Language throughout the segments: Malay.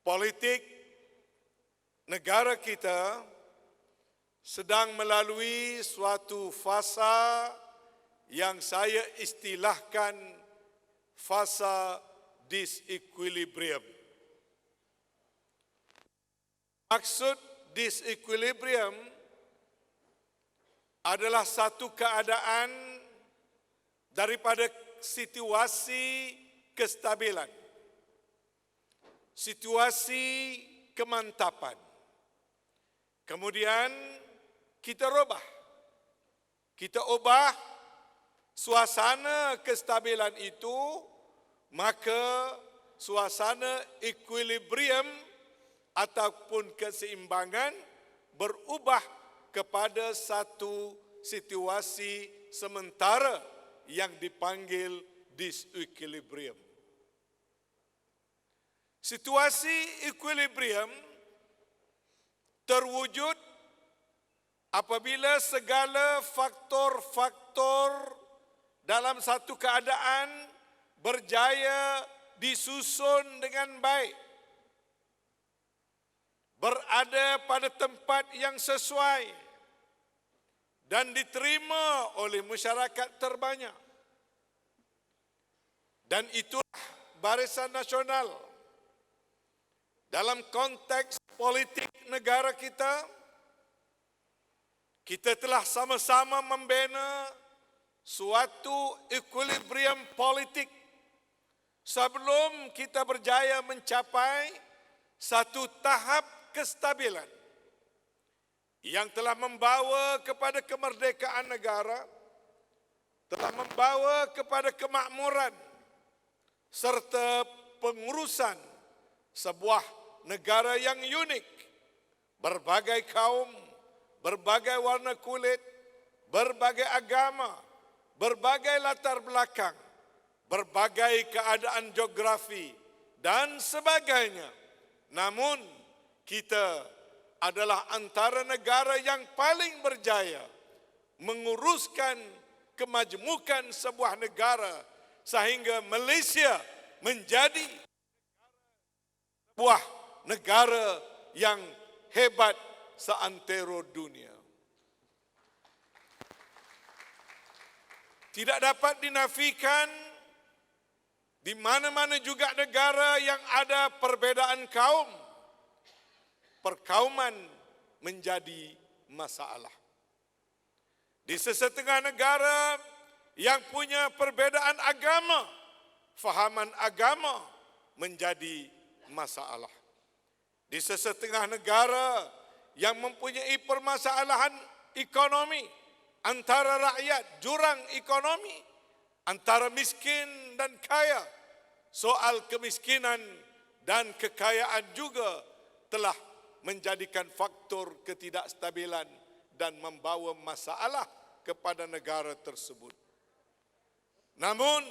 politik negara kita sedang melalui suatu fasa yang saya istilahkan fasa disequilibrium. Maksud disequilibrium adalah satu keadaan daripada situasi kestabilan, situasi kemantapan. Kemudian kita ubah suasana kestabilan itu, maka suasana equilibrium ataupun keseimbangan berubah kepada satu situasi sementara yang dipanggil disequilibrium. Situasi equilibrium terwujud apabila segala faktor-faktor dalam satu keadaan berjaya disusun dengan baik, berada pada tempat yang sesuai dan diterima oleh masyarakat terbanyak. Dan itulah Barisan Nasional dalam konteks politik negara kita. Kita telah sama-sama membina suatu equilibrium politik sebelum kita berjaya mencapai satu tahap kestabilan yang telah membawa kepada kemerdekaan negara, telah membawa kepada kemakmuran serta pengurusan sebuah negara yang unik, berbagai kaum, berbagai warna kulit, berbagai agama, berbagai latar belakang, berbagai keadaan geografi dan sebagainya. Namun kita adalah antara negara yang paling berjaya menguruskan kemajemukan sebuah negara sehingga Malaysia menjadi sebuah negara yang hebat seantero dunia. Tidak dapat dinafikan di mana-mana juga negara yang ada perbedaan kaum, perkauman menjadi masalah. Di sesetengah negara yang punya perbedaan agama, fahaman agama menjadi masalah. Di sesetengah negara yang mempunyai permasalahan ekonomi antara rakyat, jurang ekonomi antara miskin dan kaya, soal kemiskinan dan kekayaan juga telah menjadikan faktor ketidakstabilan dan membawa masalah kepada negara tersebut. Namun,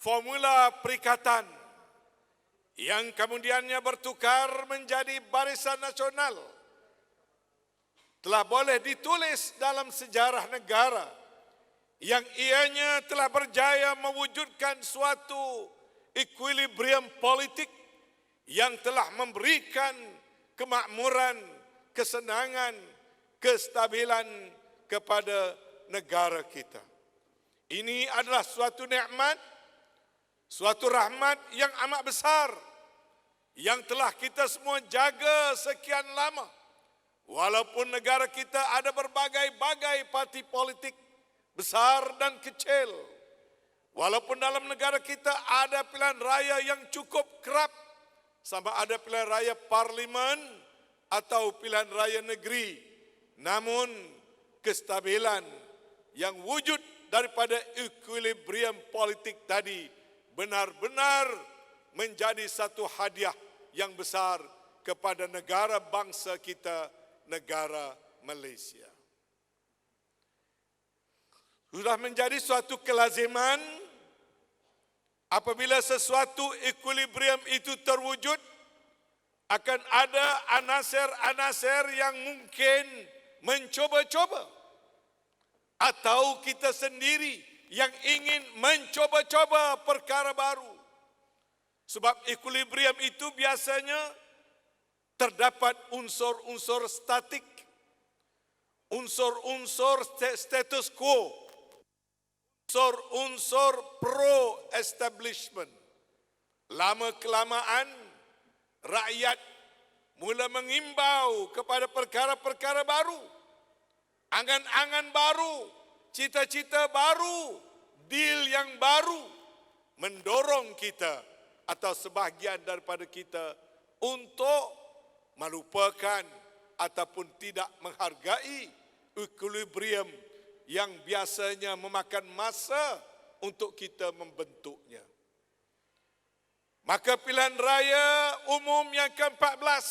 formula perikatan yang kemudiannya bertukar menjadi Barisan Nasional telah boleh ditulis dalam sejarah negara yang ianya telah berjaya mewujudkan suatu equilibrium politik yang telah memberikan kemakmuran, kesenangan, kestabilan kepada negara kita. Ini adalah suatu nikmat, suatu rahmat yang amat besar yang telah kita semua jaga sekian lama. Walaupun negara kita ada berbagai-bagai parti politik besar dan kecil. Walaupun dalam negara kita ada pilihan raya yang cukup kerap, sama ada pilihan raya parlimen atau pilihan raya negeri. Namun kestabilan yang wujud daripada equilibrium politik tadi benar-benar menjadi satu hadiah yang besar kepada negara bangsa kita, negara Malaysia. Sudah menjadi suatu kelaziman apabila sesuatu equilibrium itu terwujud, akan ada anasir-anasir yang mungkin mencoba-coba atau kita sendiri yang ingin mencoba-coba perkara baru. Sebab equilibrium itu biasanya terdapat unsur-unsur statik, unsur-unsur status quo, unsur-unsur pro-establishment. Lama-kelamaan, rakyat mula mengimbau kepada perkara-perkara baru, angan-angan baru, cita-cita baru, deal yang baru, mendorong kita atau sebahagian daripada kita untuk melupakan ataupun tidak menghargai equilibrium yang biasanya memakan masa untuk kita membentuknya. Maka pilihan raya umum yang ke-14,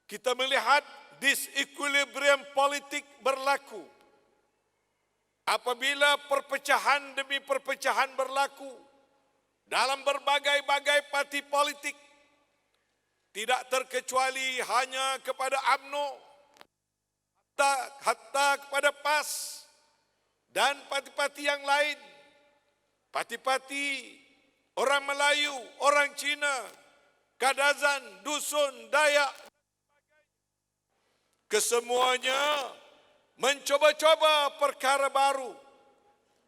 kita melihat disequilibrium politik berlaku. Apabila perpecahan demi perpecahan berlaku dalam berbagai-bagai parti politik, tidak terkecuali hanya kepada UMNO, hatta kepada PAS dan parti-parti yang lain, parti-parti orang Melayu, orang Cina, Kadazan, Dusun, Dayak, kesemuanya mencoba-coba perkara baru,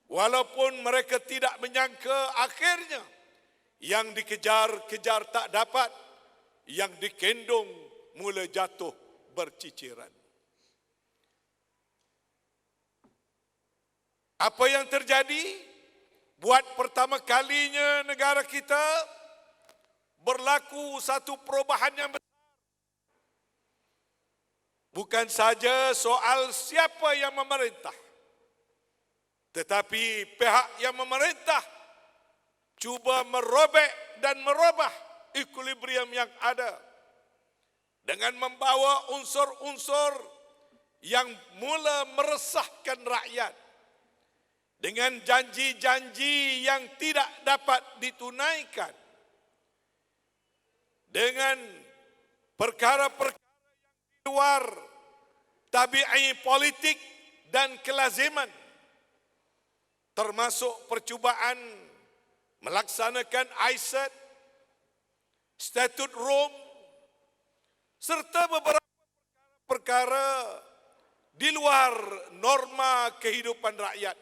walaupun mereka tidak menyangka akhirnya yang dikejar-kejar tak dapat, yang dikendung mula jatuh berciciran. Apa yang terjadi? Buat pertama kalinya negara kita berlaku satu perubahan yang besar. Bukan saja soal siapa yang memerintah, tetapi pihak yang memerintah cuba merobek dan merubah equilibrium yang ada dengan membawa unsur-unsur yang mula meresahkan rakyat, dengan janji-janji yang tidak dapat ditunaikan, dengan perkara-perkara yang di luar tabi'i politik dan kelaziman, termasuk percubaan melaksanakan ISAT, Statut Rom, serta beberapa perkara di luar norma kehidupan rakyat.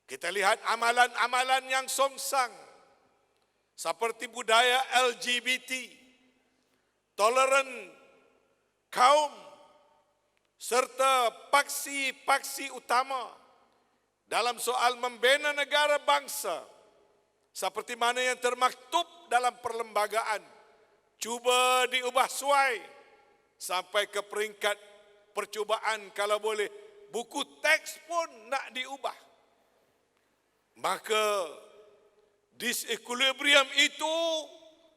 Kita lihat amalan-amalan yang songsang seperti budaya LGBT, toleran kaum, serta paksi-paksi utama dalam soal membina negara bangsa seperti mana yang termaktub dalam perlembagaan cuba diubah suai sampai ke peringkat percubaan kalau boleh buku teks pun nak diubah. Maka disequilibrium itu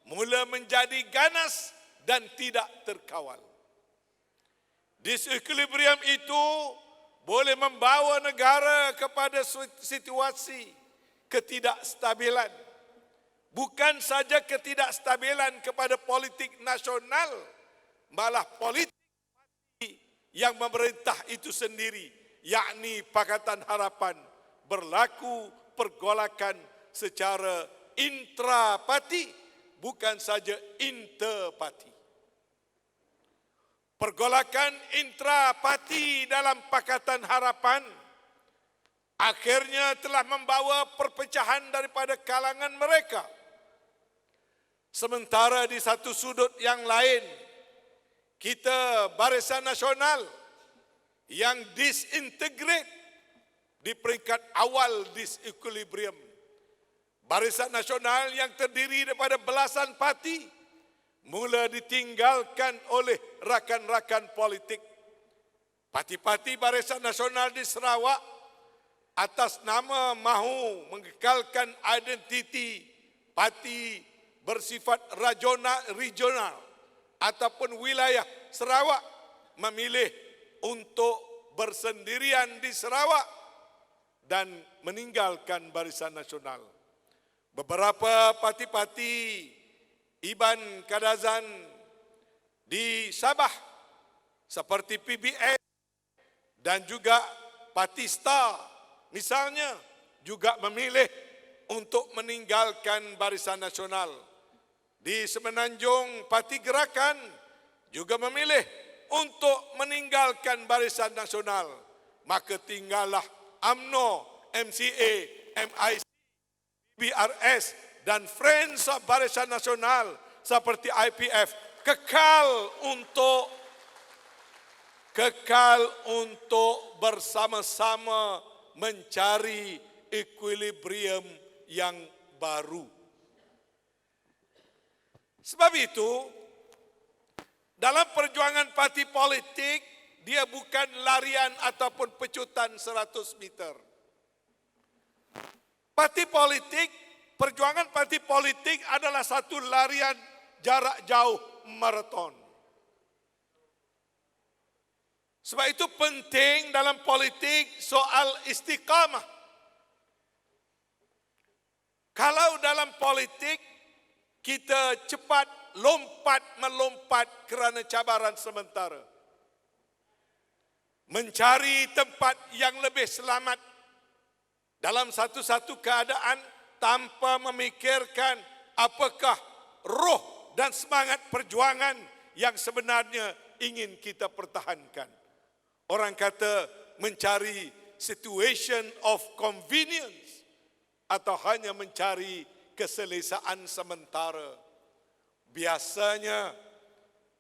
mula menjadi ganas dan tidak terkawal. Disequilibrium itu boleh membawa negara kepada situasi ketidakstabilan. Bukan saja ketidakstabilan kepada politik nasional, malah politik yang memerintah itu sendiri, yakni Pakatan Harapan, berlaku pergolakan secara intrapati, bukan saja interparti. Pergolakan intrapati dalam Pakatan Harapan akhirnya telah membawa perpecahan daripada kalangan mereka. Sementara di satu sudut yang lain, kita Barisan Nasional yang disintegrate di peringkat awal disequilibrium. Barisan Nasional yang terdiri daripada belasan parti mula ditinggalkan oleh rakan-rakan politik. Parti-parti Barisan Nasional di Sarawak atas nama mahu mengekalkan identiti parti bersifat regional ataupun wilayah Sarawak memilih untuk bersendirian di Sarawak dan meninggalkan Barisan Nasional. Beberapa parti-parti Iban Kadazan di Sabah seperti PBS dan juga Parti Star misalnya juga memilih untuk meninggalkan Barisan Nasional. Di Semenanjung, Parti Gerakan juga memilih untuk meninggalkan Barisan Nasional. Maka tinggallah UMNO, MCA, MIC, BRS dan Friends of Barisan Nasional seperti IPF kekal untuk bersama-sama mencari equilibrium yang baru. Sebab itu, dalam perjuangan parti politik, dia bukan larian ataupun pecutan 100 meter. Perjuangan parti politik adalah satu larian jarak jauh maraton. Sebab itu penting dalam politik soal istiqamah. Kalau dalam politik kita cepat melompat kerana cabaran sementara, mencari tempat yang lebih selamat dalam satu-satu keadaan tanpa memikirkan apakah roh dan semangat perjuangan yang sebenarnya ingin kita pertahankan. Orang kata mencari situation of convenience atau hanya mencari keselesaan sementara. Biasanya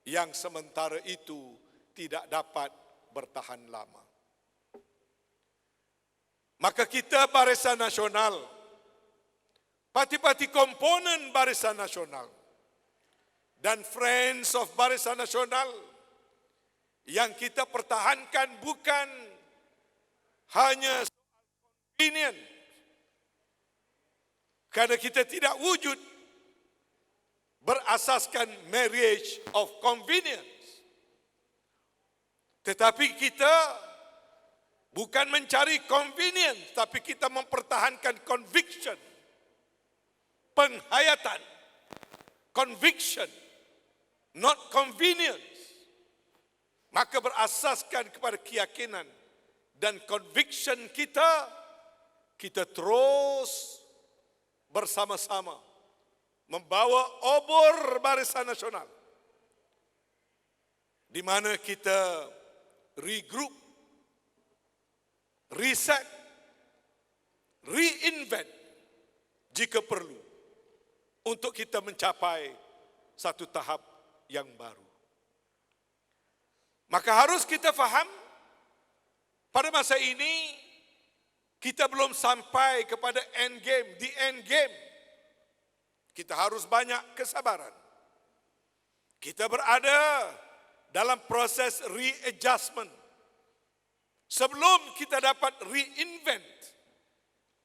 yang sementara itu tidak dapat bertahan lama. Maka kita Barisan Nasional, parti-parti komponen Barisan Nasional dan Friends of Barisan Nasional yang kita pertahankan bukan hanya soal convenient, kerana kita tidak wujud berasaskan marriage of convenience. Tetapi kita bukan mencari convenience, tapi kita mempertahankan conviction, penghayatan, conviction, not convenience. Maka berasaskan kepada keyakinan dan conviction kita, kita terus bersama-sama membawa obor Barisan Nasional, di mana kita regroup, reset, reinvent jika perlu untuk kita mencapai satu tahap yang baru. Maka harus kita faham pada masa ini kita belum sampai kepada end game, the end game. Kita harus banyak kesabaran. Kita berada dalam proses readjustment sebelum kita dapat reinvent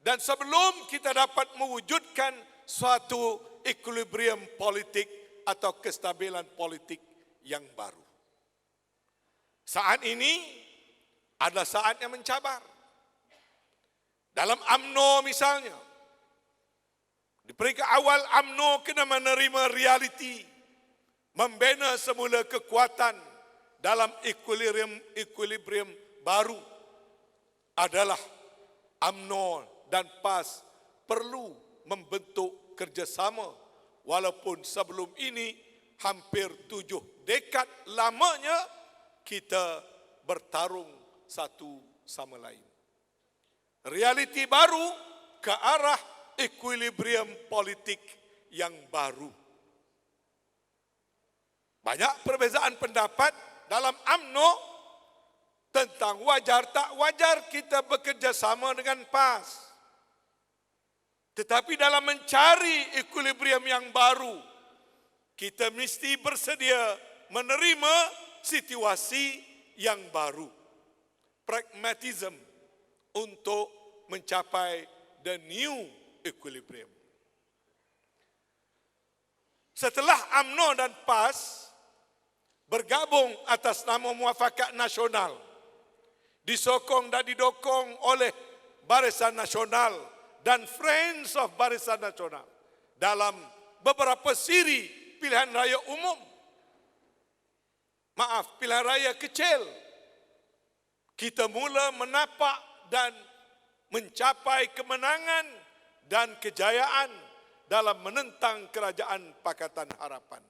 dan sebelum kita dapat mewujudkan suatu equilibrium politik atau kestabilan politik yang baru. Saat ini adalah saat yang mencabar. Dalam UMNO misalnya, di peringkat awal UMNO kena menerima realiti, membina semula kekuatan dalam equilibrium baru. Adalah UMNO dan PAS perlu membentuk kerjasama, walaupun sebelum ini hampir 7 dekad lamanya kita bertarung satu sama lain. Realiti baru ke arah equilibrium politik yang baru. Banyak perbezaan pendapat dalam UMNO tentang wajar tak wajar kita bekerja sama dengan PAS. Tetapi dalam mencari equilibrium yang baru, kita mesti bersedia menerima situasi yang baru. Pragmatism untuk mencapai the new equilibrium. Setelah UMNO dan PAS bergabung atas nama Muafakat Nasional, disokong dan didukung oleh Barisan Nasional dan Friends of Barisan Nasional dalam beberapa siri pilihan raya umum, pilihan raya kecil, kita mula menapak dan mencapai kemenangan dan kejayaan dalam menentang kerajaan Pakatan Harapan.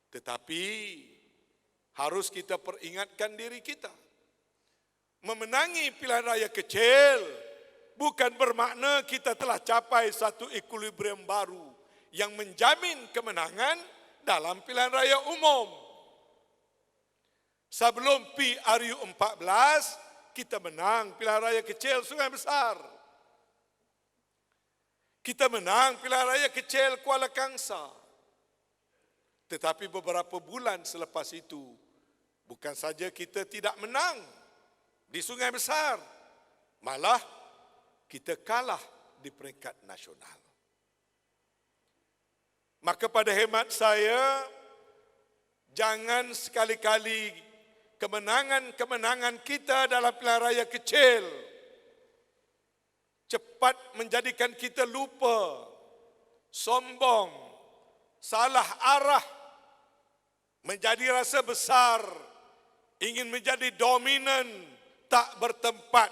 Tetapi harus kita peringatkan diri kita. Memenangi pilihan raya kecil bukan bermakna kita telah capai satu equilibrium baru yang menjamin kemenangan dalam pilihan raya umum. Sebelum PRU 14, kita menang pilihan raya kecil Sungai Besar. Kita menang pilihan raya kecil Kuala Kangsar. Tetapi beberapa bulan selepas itu, bukan saja kita tidak menang di Sungai Besar, malah kita kalah di peringkat nasional. Maka pada hemat saya, jangan sekali-kali kemenangan-kemenangan kita dalam pilihan raya kecil cepat menjadikan kita lupa, sombong, salah arah, menjadi rasa besar, ingin menjadi dominan, tak bertempat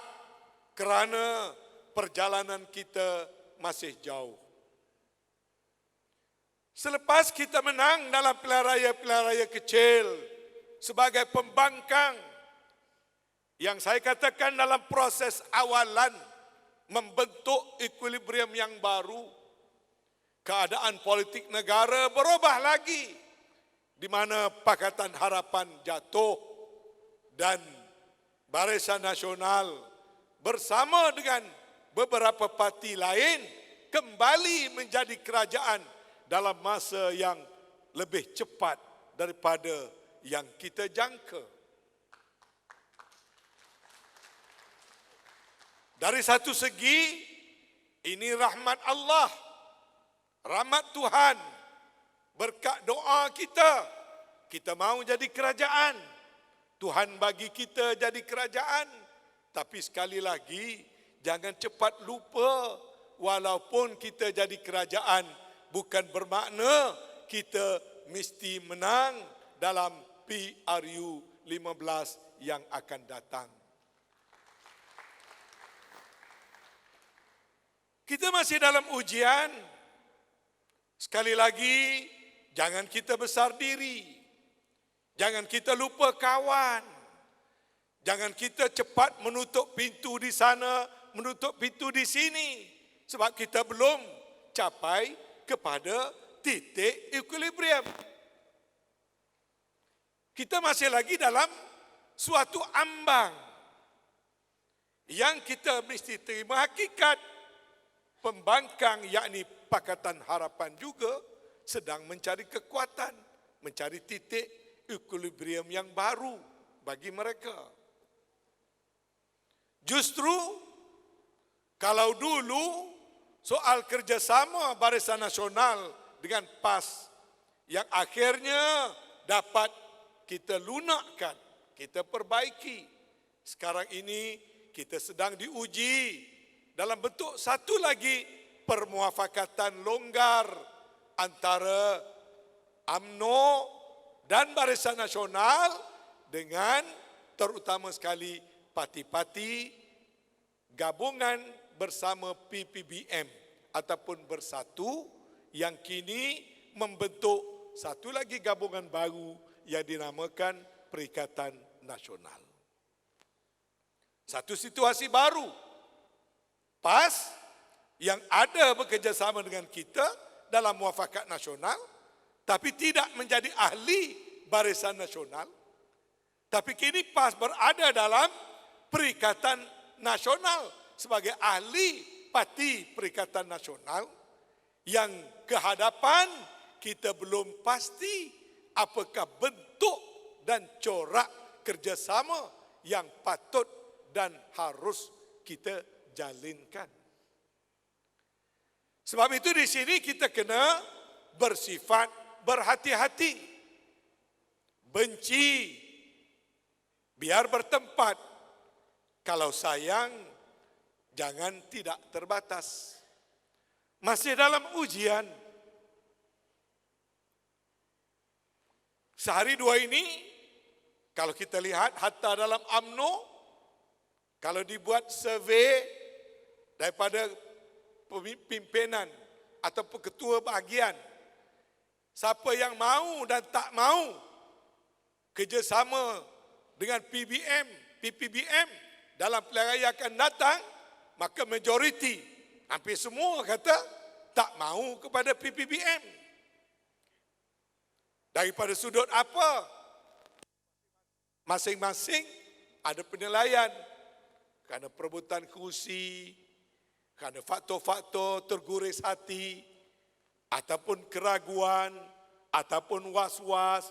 kerana perjalanan kita masih jauh. Selepas kita menang dalam pilihan raya kecil sebagai pembangkang yang saya katakan dalam proses awalan membentuk equilibrium yang baru, keadaan politik negara berubah lagi di mana Pakatan Harapan jatuh dan Barisan Nasional bersama dengan beberapa parti lain kembali menjadi kerajaan dalam masa yang lebih cepat daripada yang kita jangka. Dari satu segi, ini rahmat Allah, rahmat Tuhan, berkat doa kita, kita mau jadi kerajaan. Tuhan bagi kita jadi kerajaan. Tapi sekali lagi, jangan cepat lupa, walaupun kita jadi kerajaan, bukan bermakna kita mesti menang dalam PRU 15 yang akan datang. Kita masih dalam ujian. Sekali lagi, jangan kita besar diri. Jangan kita lupa kawan. Jangan kita cepat menutup pintu di sana, menutup pintu di sini. Sebab kita belum capai kepada titik equilibrium. Kita masih lagi dalam suatu ambang yang kita mesti terima hakikat. Pembangkang yakni Pakatan Harapan juga sedang mencari kekuatan, mencari titik equilibrium yang baru bagi mereka. Justru kalau dulu soal kerjasama Barisan Nasional dengan PAS yang akhirnya dapat kita lunakkan, kita perbaiki. Sekarang ini kita sedang diuji dalam bentuk satu lagi permuafakatan longgar antara UMNO dan Barisan Nasional dengan terutama sekali parti-parti gabungan bersama PPBM ataupun bersatu yang kini membentuk satu lagi gabungan baru yang dinamakan Perikatan Nasional. Satu situasi baru. PAS yang ada bekerjasama dengan kita dalam muafakat nasional, tapi tidak menjadi ahli Barisan Nasional. Tapi kini PAS berada dalam Perikatan Nasional sebagai ahli parti Perikatan Nasional yang kehadapan kita belum pasti apakah bentuk dan corak kerjasama yang patut dan harus kita jalinkan. Sebab itu di sini kita kena bersifat berhati-hati. Benci biar bertempat. Kalau sayang jangan tidak terbatas. Masih dalam ujian. Sehari dua ini kalau kita lihat hatta dalam UMNO, kalau dibuat survei daripada pimpinan ataupun ketua bahagian, siapa yang mahu dan tak mahu kerjasama dengan PPBM dalam pilihan raya akan datang, maka majoriti, hampir semua kata tak mahu kepada PPBM. Daripada sudut apa? Masing-masing ada penilaian. Kerana perebutan kursi, kerana faktor-faktor terguris hati, ataupun keraguan, ataupun was-was,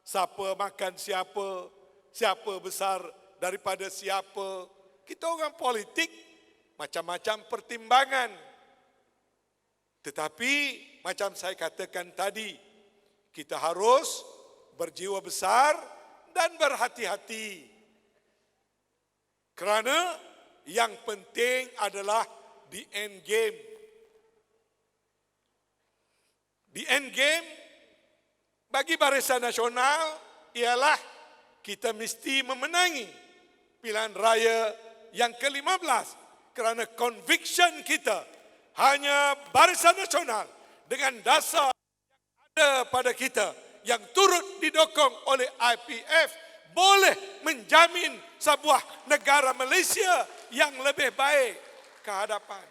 siapa makan siapa, siapa besar daripada siapa. Kita orang politik, macam-macam pertimbangan. Tetapi, macam saya katakan tadi, kita harus berjiwa besar dan berhati-hati. Kerana yang penting adalah di end game. Di end game bagi Barisan Nasional ialah kita mesti memenangi pilihan raya yang ke-15. Kerana conviction kita hanya Barisan Nasional dengan dasar yang ada pada kita yang turut didokong oleh IPF boleh menjamin sebuah negara Malaysia yang lebih baik ke hadapan.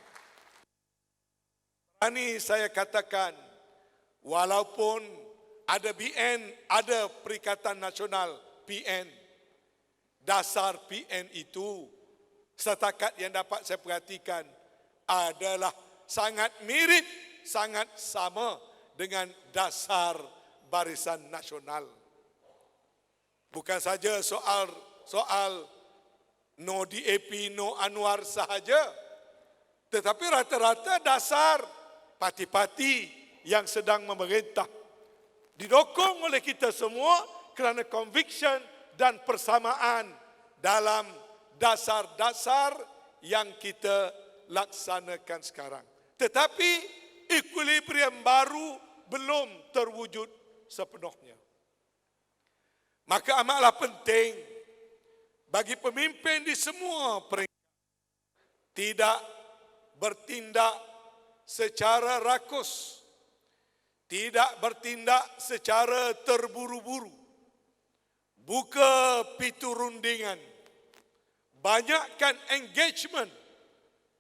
Ini saya katakan, walaupun ada BN, ada Perikatan Nasional PN, dasar PN itu setakat yang dapat saya perhatikan adalah sangat mirip, sangat sama dengan dasar Barisan Nasional. Bukan saja soal no DAP, no Anwar sahaja, tetapi rata-rata dasar parti-parti yang sedang memerintah didokong oleh kita semua kerana conviction dan persamaan dalam dasar-dasar yang kita laksanakan sekarang. Tetapi equilibrium baru belum terwujud sepenuhnya. Maka amatlah penting bagi pemimpin di semua peringkat tidak bertindak secara rakus, tidak bertindak secara terburu-buru, buka pintu rundingan, banyakkan engagement.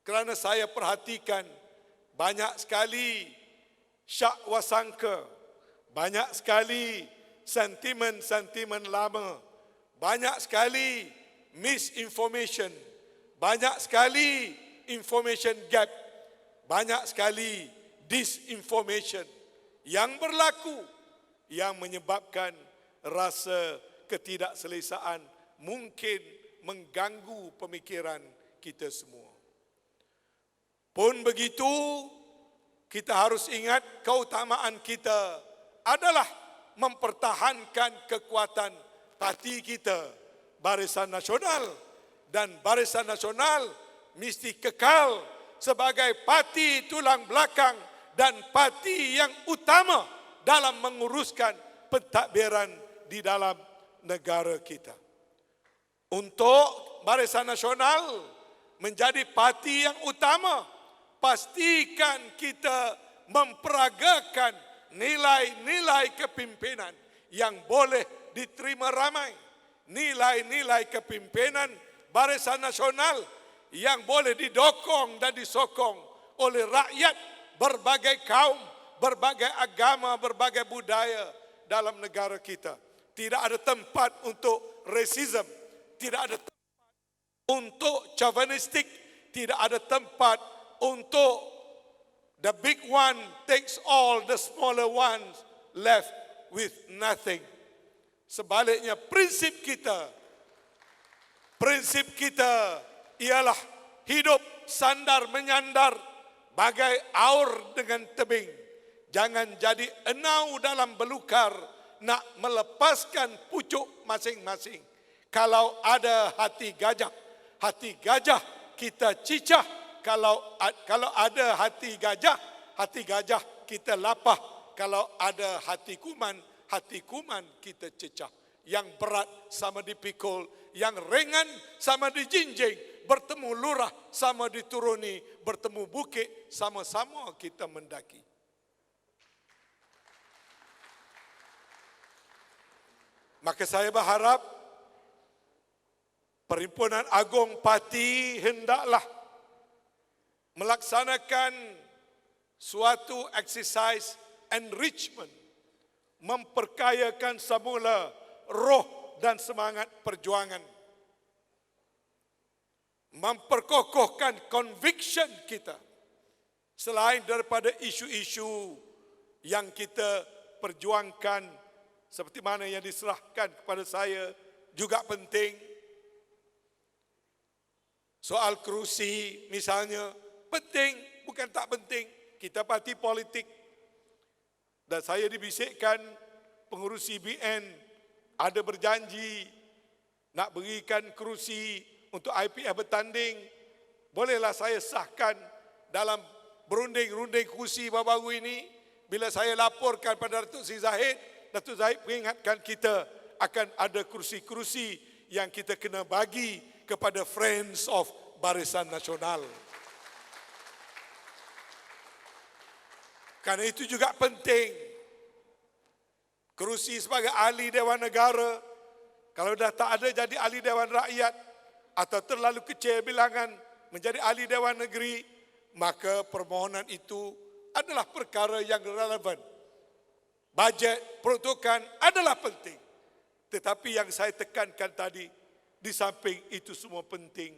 Kerana saya perhatikan banyak sekali syak wasangka, banyak sekali sentimen-sentimen lama, banyak sekali misinformation, banyak sekali information gap, banyak sekali disinformation yang berlaku yang menyebabkan rasa ketidakselesaan mungkin mengganggu pemikiran kita semua. Pun begitu, kita harus ingat keutamaan kita adalah mempertahankan kekuatan parti kita, Barisan Nasional, dan Barisan Nasional mesti kekal sebagai parti tulang belakang dan parti yang utama dalam menguruskan pentadbiran di dalam negara kita. Untuk Barisan Nasional menjadi parti yang utama, pastikan kita memperagakan nilai-nilai kepimpinan yang boleh diterima ramai. Nilai-nilai kepimpinan Barisan Nasional yang boleh didokong dan disokong oleh rakyat berbagai kaum, berbagai agama, berbagai budaya dalam negara kita. Tidak ada tempat untuk racism, tidak ada tempat untuk chauvinistik, tidak ada tempat untuk the big one takes all, the smaller ones left with nothing. Sebaliknya prinsip kita ialah hidup sandar menyandar bagai aur dengan tebing. Jangan jadi enau dalam belukar nak melepaskan pucuk masing-masing. Kalau ada hati gajah kita cicah. Kalau ada hati gajah kita lapah. Kalau ada hati kuman kita cecah. yang berat sama dipikul, yang ringan sama dijinjing, bertemu lurah sama dituruni, bertemu bukit sama-sama kita mendaki. Maka saya berharap Perhimpunan Agung Parti hendaklah melaksanakan suatu exercise enrichment, memperkayakan semula roh dan semangat perjuangan, memperkokohkan conviction kita selain daripada isu-isu yang kita perjuangkan seperti mana yang diserahkan kepada saya juga penting. Soal kerusi misalnya penting, bukan tak penting. Kita parti politik dan saya dibisikkan pengurus CBN ada berjanji nak berikan kerusi untuk IPF bertanding. Bolehlah saya sahkan dalam berunding-runding kerusi baru-baru ini. Bila saya laporkan pada Datuk Seri Zahid, Datuk Zahid peringatkan kita akan ada kerusi-kerusi yang kita kena bagi kepada Friends of Barisan Nasional. Kerana itu juga penting. Kerusi sebagai ahli Dewan Negara, kalau dah tak ada jadi ahli Dewan Rakyat atau terlalu kecil bilangan menjadi ahli Dewan Negeri, maka permohonan itu adalah perkara yang relevan. Bajet, peruntukan adalah penting. Tetapi yang saya tekankan tadi, di samping itu semua penting,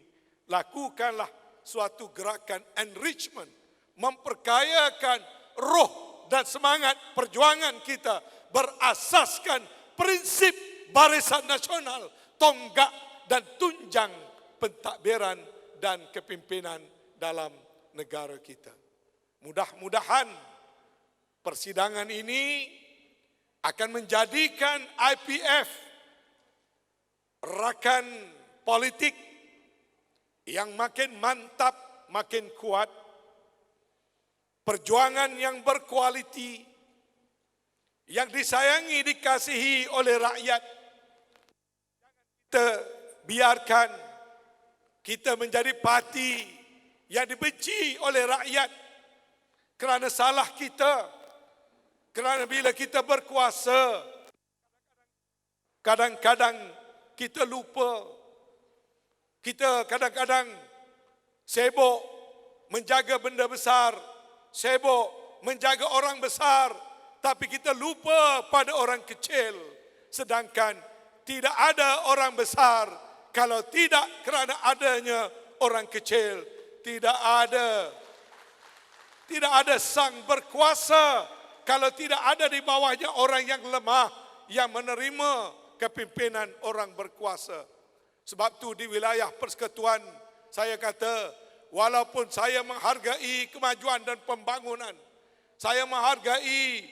lakukanlah suatu gerakan enrichment, memperkayakan roh dan semangat perjuangan kita berasaskan prinsip Barisan Nasional, tonggak dan tunjang pentadbiran dan kepimpinan dalam negara kita. Mudah-mudahan persidangan ini akan menjadikan IPF rakan politik yang makin mantap, makin kuat, perjuangan yang berkualiti, yang disayangi, dikasihi oleh rakyat. Kita biarkan kita menjadi parti yang dibenci oleh rakyat kerana salah kita. Kerana bila kita berkuasa, kadang-kadang kita lupa. Kita kadang-kadang sibuk menjaga benda besar, sibuk menjaga orang besar, tapi kita lupa pada orang kecil. Sedangkan tidak ada orang besar kalau tidak kerana adanya orang kecil. Tidak ada sang berkuasa kalau tidak ada di bawahnya orang yang lemah yang menerima kepimpinan orang berkuasa. Sebab itu di wilayah persekutuan saya kata, walaupun saya menghargai kemajuan dan pembangunan, saya menghargai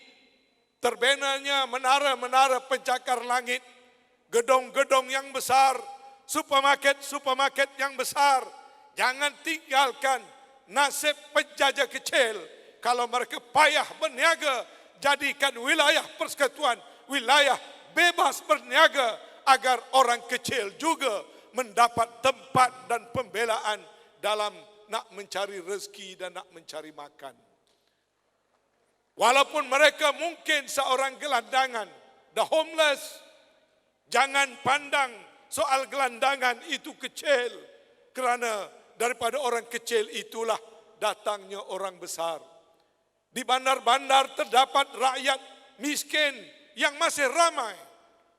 terbenanya menara-menara pencakar langit, gedung-gedung yang besar, supermarket-supermarket yang besar, jangan tinggalkan nasib penjajah kecil. Kalau mereka payah berniaga, jadikan wilayah persekutuan wilayah bebas berniaga agar orang kecil juga mendapat tempat dan pembelaan dalam nak mencari rezeki dan nak mencari makan. Walaupun mereka mungkin seorang gelandangan, the homeless, jangan pandang soal gelandangan itu kecil, kerana daripada orang kecil itulah datangnya orang besar. Di bandar-bandar terdapat rakyat miskin yang masih ramai.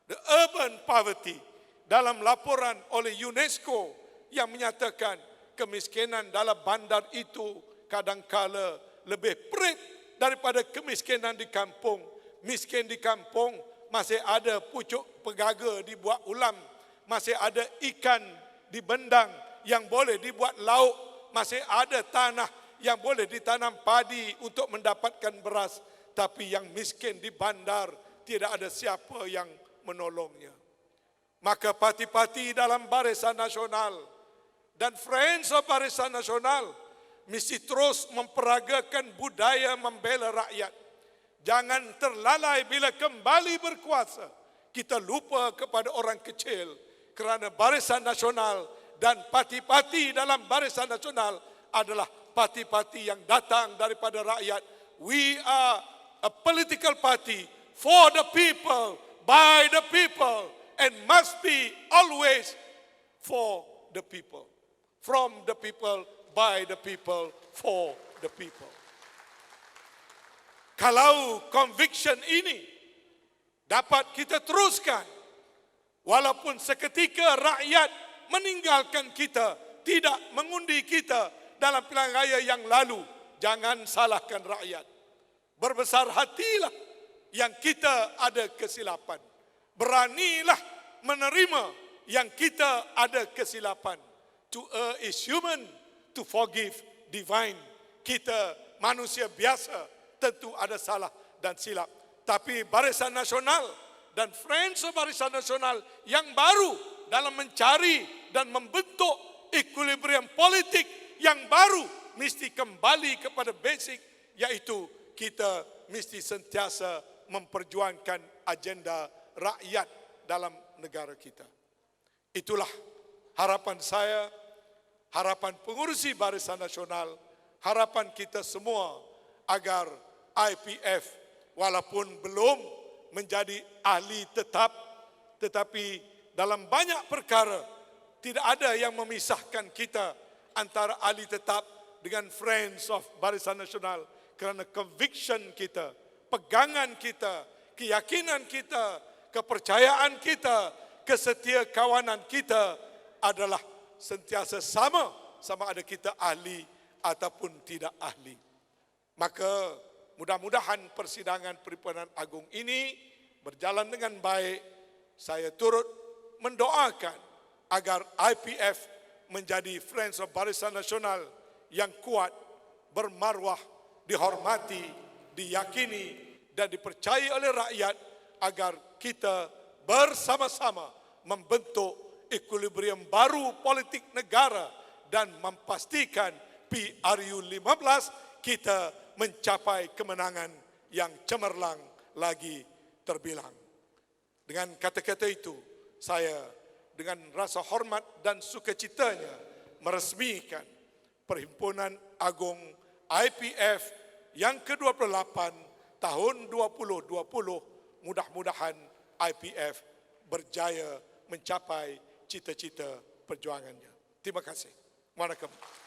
The urban poverty dalam laporan oleh UNESCO yang menyatakan kemiskinan dalam bandar itu kadangkala lebih perit daripada kemiskinan di kampung. Miskin di kampung masih ada pucuk pegaga dibuat ulam, masih ada ikan di bendang yang boleh dibuat lauk, masih ada tanah yang boleh ditanam padi untuk mendapatkan beras. Tapi yang miskin di bandar tidak ada siapa yang menolongnya. Maka parti-parti dalam Barisan Nasional dan Friends of Barisan Nasional mesti terus memperagakan budaya membela rakyat. Jangan terlalai bila kembali berkuasa, kita lupa kepada orang kecil kerana Barisan Nasional dan parti-parti dalam Barisan Nasional adalah parti-parti yang datang daripada rakyat. We are a political party for the people, by the people, and must be always for the people. From the people, by the people, for the people. Kalau conviction ini dapat kita teruskan, walaupun seketika rakyat meninggalkan kita, tidak mengundi kita dalam pilihan raya yang lalu, jangan salahkan rakyat. Berbesar hatilah yang kita ada kesilapan. Beranilah menerima yang kita ada kesilapan. To err is human, to forgive divine. Kita manusia biasa, tentu ada salah dan silap. Tapi Barisan Nasional dan Friends of Barisan Nasional yang baru dalam mencari dan membentuk equilibrium politik yang baru mesti kembali kepada basic, yaitu kita mesti sentiasa memperjuangkan agenda rakyat dalam negara kita. Itulah harapan saya, harapan pengurusi Barisan Nasional, harapan kita semua agar IPF walaupun belum menjadi ahli tetap, tetapi dalam banyak perkara tidak ada yang memisahkan kita antara ahli tetap dengan Friends of Barisan Nasional, kerana conviction kita, pegangan kita, keyakinan kita, kepercayaan kita, kesetia kawanan kita adalah sentiasa sama ada kita ahli ataupun tidak ahli. Maka mudah-mudahan persidangan Perhimpunan Agung ini berjalan dengan baik. Saya turut mendoakan agar IPF menjadi Friends of Barisan Nasional yang kuat, bermarwah, dihormati, diyakini dan dipercayai oleh rakyat, agar kita bersama-sama membentuk equilibrium baru politik negara dan memastikan PRU 15 kita mencapai kemenangan yang cemerlang lagi terbilang. Dengan kata-kata itu, saya dengan rasa hormat dan sukacitanya meresmikan Perhimpunan Agung IPF yang ke-28 tahun 2020. Mudah-mudahan IPF berjaya mencapai cita-cita perjuangannya. Terima kasih. Waalaikumsalam.